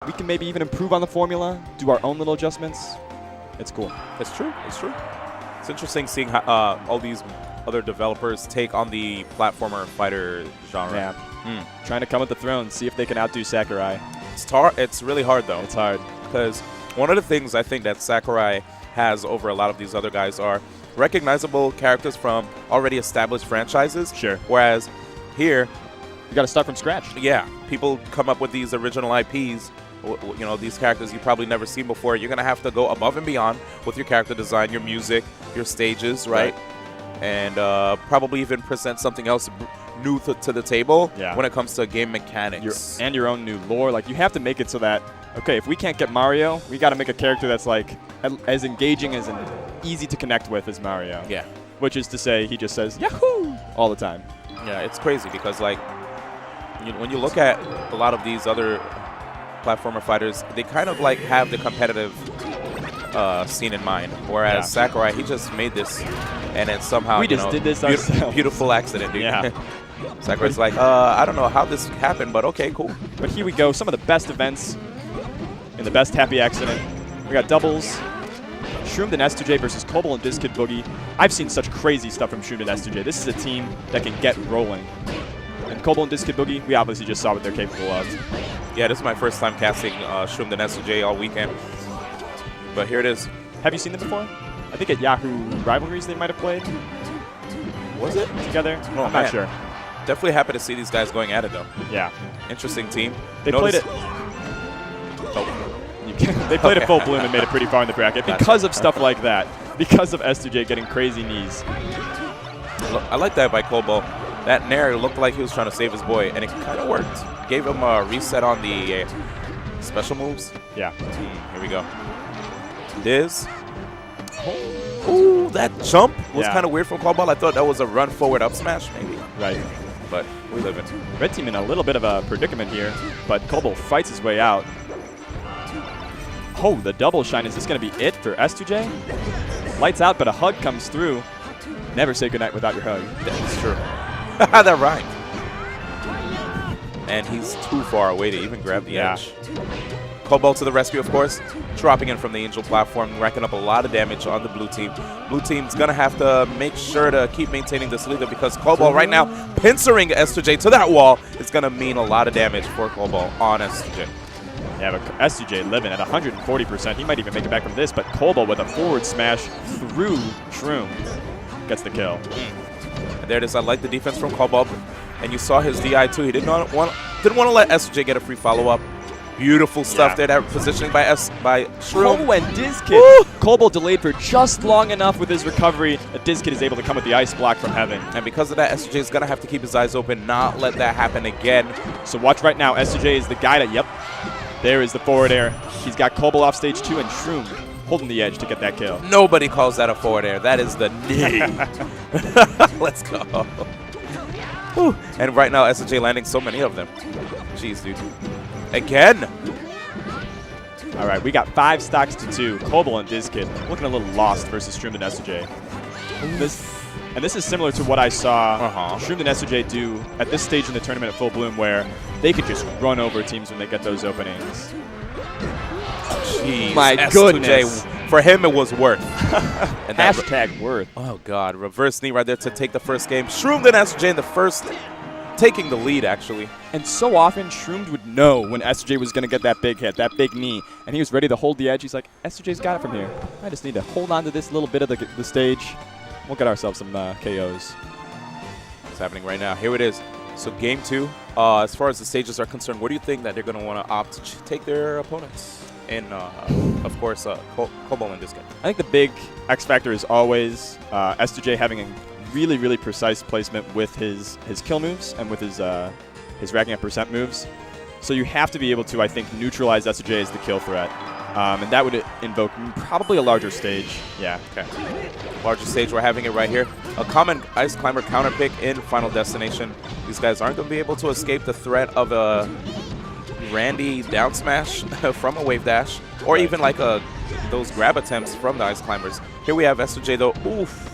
we can maybe even improve on the formula, do our own little adjustments. It's cool. It's true. It's true. It's interesting seeing how all these other developers take on the platformer fighter genre. Yeah. Trying to come with the throne, see if they can outdo Sakurai. It's really hard, though. It's hard. Because one of the things I think that Sakurai has over a lot of these other guys are recognizable characters from already established franchises. Sure. Whereas here, you got to start from scratch. Yeah. People come up with these original IPs. You know, these characters you've probably never seen before. You're going to have to go above and beyond with your character design, your music, your stages, right? And probably even present something else new to the table when it comes to game mechanics. And your own new lore. Like, you have to make it so that, okay, if we can't get Mario, we got to make a character that's, like, as engaging as and easy to connect with as Mario. Yeah. Which is to say, he just says, Yahoo! All the time. Yeah, it's crazy because, like, when you look at a lot of these other platformer fighters, they kind of, like, have the competitive scene in mind. Whereas Sakurai, he just made this, and then somehow, we just did this ourselves. Beautiful accident, dude. Yeah. Sakurai's like, I don't know how this happened, but okay, cool. But here we go. Some of the best events in the best happy accident. We got doubles. Shroomed and S2J versus Colbol and DizzKidBoogie. I've seen such crazy stuff from Shroomed and S2J. This is a team that can get rolling. And Colbol and DizzKidBoogie, we obviously just saw what they're capable of. Yeah, this is my first time casting Shroomed and S2J all weekend. But here it is. Have you seen them before? I think at Yahoo Rivalries they might have played. Was it? Together? Oh, I'm not sure. Definitely happy to see these guys going at it, though. Yeah. Interesting team. They played it. They played it full bloom and made it pretty far in the bracket because of stuff like that. Because of S2J getting crazy knees. I like that by Colbol. That Nair looked like he was trying to save his boy, and it kind of worked. Gave him a reset on the special moves. Yeah. Here we go. Diz. Ooh, that jump was kind of weird from Colbol. I thought that was a run forward up smash, maybe. Right. But we live in. Red team in a little bit of a predicament here, but Colbol fights his way out. Oh, the double shine. Is this going to be it for S2J? Lights out, but a hug comes through. Never say goodnight without your hug. That's true. That rhymed. And he's too far away to even grab the edge. Colbol to the rescue, of course. Dropping in from the Angel platform, racking up a lot of damage on the blue team. Blue team's going to have to make sure to keep maintaining this lead because Colbol right now pincering S2J to that wall is going to mean a lot of damage for Colbol on S2J. Yeah, but S2J living at 140%. He might even make it back from this, but Colbol with a forward smash through Shroomed gets the kill. And there it is. I like the defense from Colbol. And you saw his DI too. He didn't want to let S2J get a free follow-up. Beautiful stuff there. That positioning by Shroomed. Oh, and DizzKid. Colbol delayed for just long enough with his recovery that DizzKid is able to come with the ice block from heaven. And because of that, S2J is going to have to keep his eyes open, not let that happen again. So watch right now. S2J is the guy that, there is the forward air. He's got Colbol off stage 2 and Shroomed holding the edge to get that kill. Nobody calls that a forward air. That is the knee. Let's go. Whew. And right now, S2J landing so many of them. Jeez, dude. Again. All right, we got 5 stocks to 2. Colbol and DizzKid looking a little lost versus Shroomed and S2J. This is similar to what I saw Shroomed and S2J do at this stage in the tournament at Full Bloom, where they could just run over teams when they get those openings. Jeez, my goodness. For him, it was worth. And hashtag worth. Oh, God. Reverse knee right there to take the first game. Shroomed and S2J in the first, taking the lead, actually. And so often, Shroomed would know when S2J was going to get that big hit, that big knee, and he was ready to hold the edge. He's like, S2J's got it from here. I just need to hold on to this little bit of the stage. We'll get ourselves some KOs. It's happening right now. Here it is. So game 2, as far as the stages are concerned, what do you think that they're going to want to opt to take their opponents? And, of course, Colbol and DizzKid. I think the big X factor is always S2J having a really, really precise placement with his kill moves and with his racking up percent moves. So you have to be able to, I think, neutralize S2J as the kill threat. And that would invoke probably a larger stage. Yeah. Okay. Larger stage, we're having it right here. A common Ice Climber counter pick in Final Destination. These guys aren't going to be able to escape the threat of a Randy down smash from a wave dash, or even like those grab attempts from the Ice Climbers. Here we have S2J though. Oof.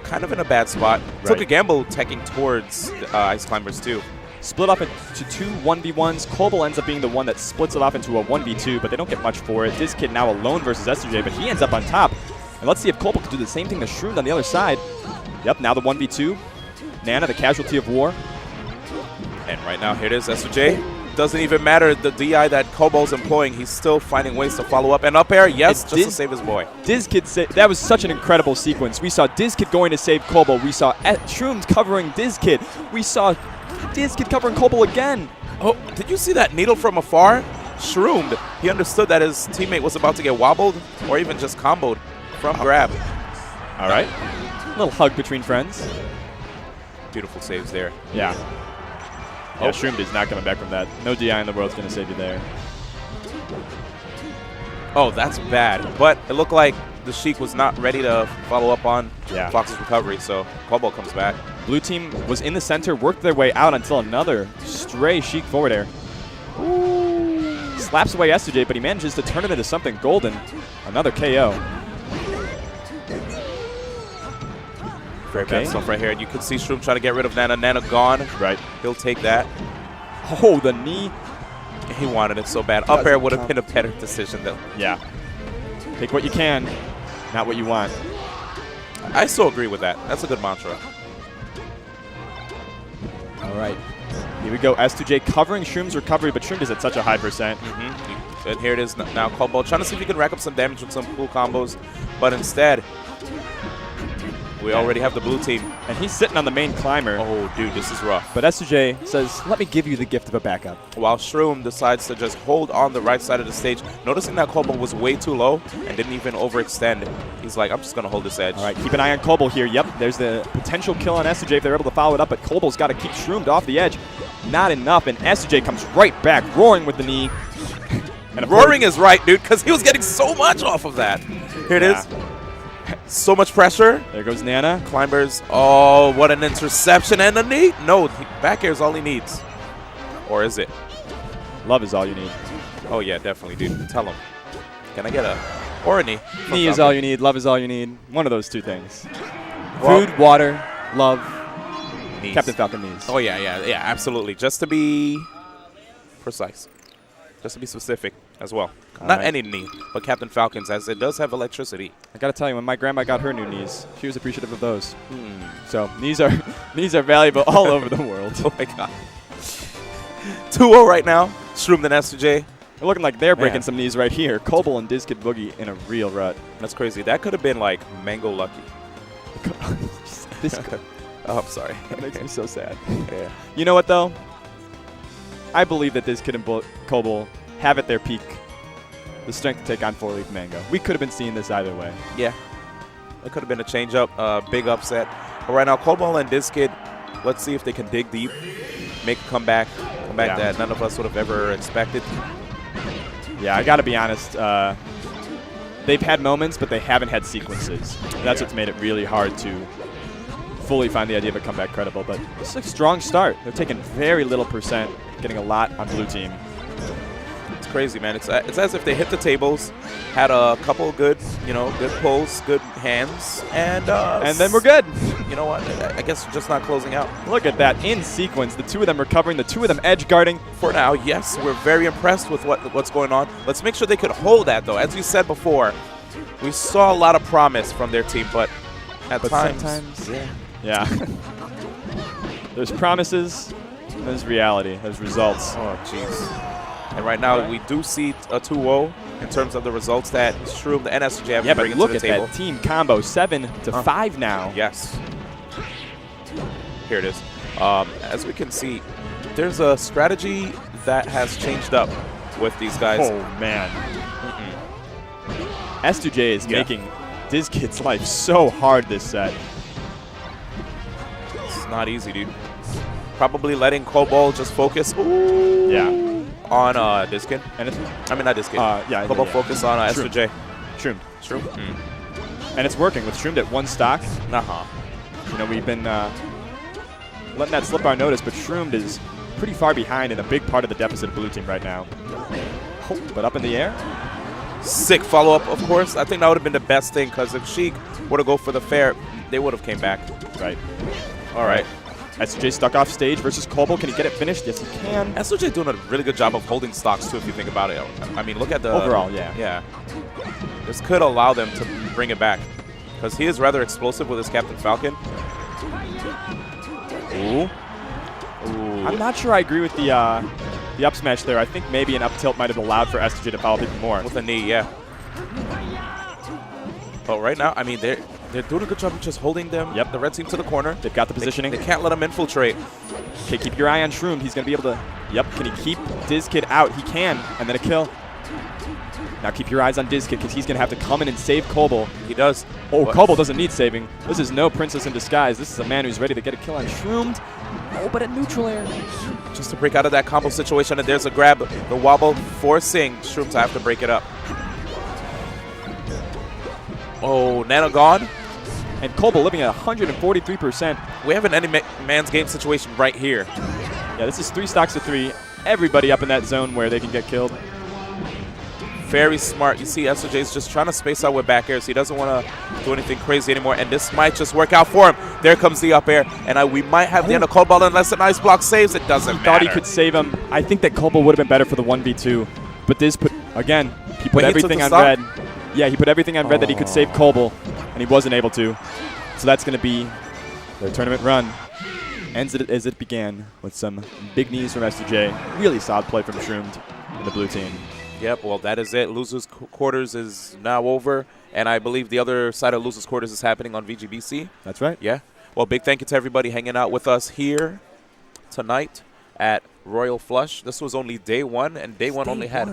Kind of in a bad spot. Took a gamble teching towards the Ice Climbers too. split up into 2 1v1s. Colbol ends up being the one that splits it off into a 1v2, but they don't get much for it. DizzKid now alone versus S2J, but he ends up on top. And let's see if Colbol can do the same thing to Shroomed on the other side. Yep, now the 1v2. Nana, the casualty of war. And right now, here it is, S2J. Doesn't even matter the DI that Colbol's employing. He's still finding ways to follow up. And up air, yes, just to save his boy. DizzKid, that was such an incredible sequence. We saw DizzKid going to save Colbol. We saw Shroomed covering DizzKid. We saw DizzKid covering Colbol again. Oh, did you see that needle from afar? Shroomed, he understood that his teammate was about to get wobbled or even just comboed from grab. All right. A little hug between friends. Beautiful saves there. Yeah. Yeah, Shroomed is not coming back from that. No DI in the world is going to save you there. Oh, that's bad. But it looked like the Sheik was not ready to follow up on Fox's recovery, so Colbol comes back. Blue team was in the center, worked their way out until another stray Sheik forward air. Ooh. Slaps away S2J, but he manages to turn it into something golden. Another KO. Very bad stuff right here. And you can see Shroomed trying to get rid of Nana. Nana gone. Right. He'll take that. Oh, the knee. He wanted it so bad. Up air would have been a better decision, though. Yeah. Take what you can, not what you want. I still agree with that. That's a good mantra. All right. Here we go. S2J covering Shroomed's recovery, but Shroomed is at such a high percent. And here it is now. Colbol trying to see if he can rack up some damage with some cool combos, but instead, we already have the blue team. And he's sitting on the main climber. Oh, dude, this is rough. But S2J says, let me give you the gift of a backup. While Shroomed decides to just hold on the right side of the stage, noticing that Colbol was way too low and didn't even overextend. He's like, I'm just going to hold this edge. All right, keep an eye on Colbol here. Yep, there's the potential kill on S2J if they're able to follow it up, but Colbol's got to keep Shroomed off the edge. Not enough, and S2J comes right back, roaring with the knee. And roaring is right, dude, because he was getting so much off of that. Here it is. So much pressure. There goes Nana. Climbers. Oh, what an interception and a knee. No, back air is all he needs. Or is it? Love is all you need. Oh, yeah, definitely, dude. Tell him. Can I get a or a knee? Knee is all you need. Love is all you need. One of those two things. Food, water, love, knees. Captain Falcon knees. Oh, yeah, absolutely. Just to be precise. Just to be specific as well. Not any knee, but Captain Falcon's, as it does have electricity. I gotta tell you, when my grandma got her new knees, she was appreciative of those. So knees are valuable all over the world. Oh my god. 2-0 right now. Shroomed and S2J. They're looking like they're breaking some knees right here. Colbol and DizzKidBoogie in a real rut. That's crazy. That could have been like Mango Lucky. Oh, I'm sorry. That makes me so sad. Yeah. You know what though? I believe that DizzKid and Colbol have at their peak the strength to take on 4-Leaf Mango. We could have been seeing this either way. Yeah. It could have been a change-up, big upset. But right now, Colbol and DizzKid, let's see if they can dig deep, make a comeback that none of us would have ever expected. Yeah, I got to be honest. They've had moments, but they haven't had sequences. That's what's made it really hard to fully find the idea of a comeback credible. But it's a strong start. They're taking very little percent, getting a lot on blue team. It's crazy, man. It's as if they hit the tables, had a couple good, good pulls, good hands, and then we're good. You know what? I guess we're just not closing out. Look at that in sequence. The two of them recovering, the two of them edge guarding. For now, yes, we're very impressed with what's going on. Let's make sure they could hold that, though. As you said before, we saw a lot of promise from their team, but sometimes, yeah. There's promises, and there's reality, there's results. Oh, jeez. And right now, we do see a 2-0 in terms of the results that Shroomed and S2J have to bring to the table. Look at that team combo, 7-5 now. Yes. Here it is. As we can see, there's a strategy that has changed up with these guys. Oh, man. S2J is making DizzKid's life so hard this set. It's not easy, dude. Probably letting Colbol just focus. Ooh. Yeah. On DizzKid. And not DizzKid. Colbol focus on S2J. Shroomed. And it's working with Shroomed at one stock. We've been letting that slip our notice, but Shroomed is pretty far behind in a big part of the deficit of blue team right now. But up in the air. Sick follow-up, of course. I think that would have been the best thing, because if Sheik were to go for the fair, they would have came back. Right. All right. S2J stuck off stage versus Colbol. Can he get it finished? Yes, he can. S2J doing a really good job of holding stocks, too, if you think about it. I mean, look at the... Overall, yeah. Yeah. This could allow them to bring it back because he is rather explosive with his Captain Falcon. Ooh. I'm not sure I agree with the up smash there. I think maybe an up tilt might have allowed for S2J to follow up even more. With a knee, yeah. But right now, I mean, they're doing a good job of just holding them, the red team, to the corner. They've got the positioning. They can't let them infiltrate. Okay, keep your eye on Shroomed. He's going to be able to, can he keep DizzKid out? He can, and then a kill. Now keep your eyes on DizzKid because he's going to have to come in and save Colbol. He does. Oh, Colbol doesn't need saving. This is no princess in disguise. This is a man who's ready to get a kill on Shroomed. Oh, but a neutral air. Just to break out of that combo situation, and there's a grab. The wobble forcing Shroomed to have to break it up. Oh, Nano gone. And Colbol living at 143%. We have an any man's game situation right here. Yeah, this is 3 stocks to 3. Everybody up in that zone where they can get killed. Very smart. You see S2J is just trying to space out with back airs. He doesn't want to do anything crazy anymore, and this might just work out for him. There comes the up air, and we might have the end of Colbol unless an ice block saves. It doesn't matter. Thought he could save him. I think that Colbol would have been better for the 1v2, but Diz put, again, he put everything on red. Yeah, he put everything on red that he could save Colbol, and he wasn't able to. So that's going to be their tournament run. Ends it as it began with some big knees from S2J. Really solid play from Shroomed and the blue team. Yep, well, that is it. Losers Quarters is now over, and I believe the other side of Losers Quarters is happening on VGBC. That's right. Yeah. Well, big thank you to everybody hanging out with us here tonight at Royal Flush. This was only day one, and day one only had